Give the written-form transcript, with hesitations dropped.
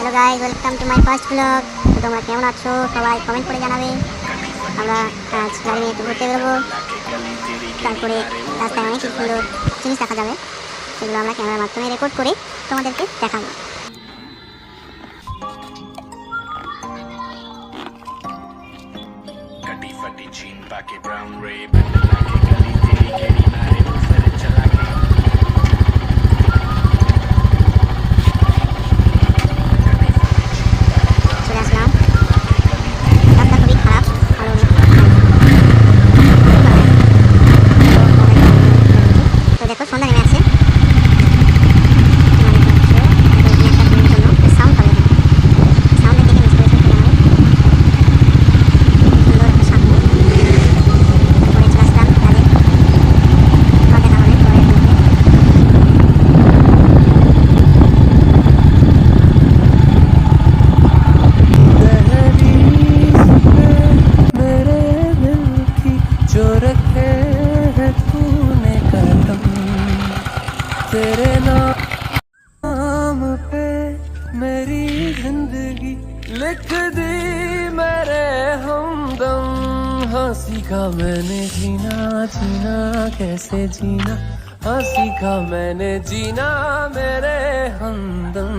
Hello guys, welcome to my first blog. তো তোমরা কেমন আছো সবাই কমেন্ট করে জানাবে। আমরা আজ গাড়ি নিয়ে একটু ঘুরতে বেরোবো। তারপরে রাস্তায় অনেক সুন্দর জিনিস দেখা যাবে, সেগুলো আমরা ক্যামেরার মাধ্যমে রেকর্ড করে তোমাদেরকে দেখাবো। চলে আসলাম, রাস্তা খুবই খারাপ, আরো তো দেখো সন্ধ্যা নেমে আছে। तेरे नाम पे मेरी जिंदगी लिख दी मेरे हमदम। हाँ सीखा मैंने जीना जीना कैसे जीना, हाँ सीखा मैंने जीना मेरे हमदम।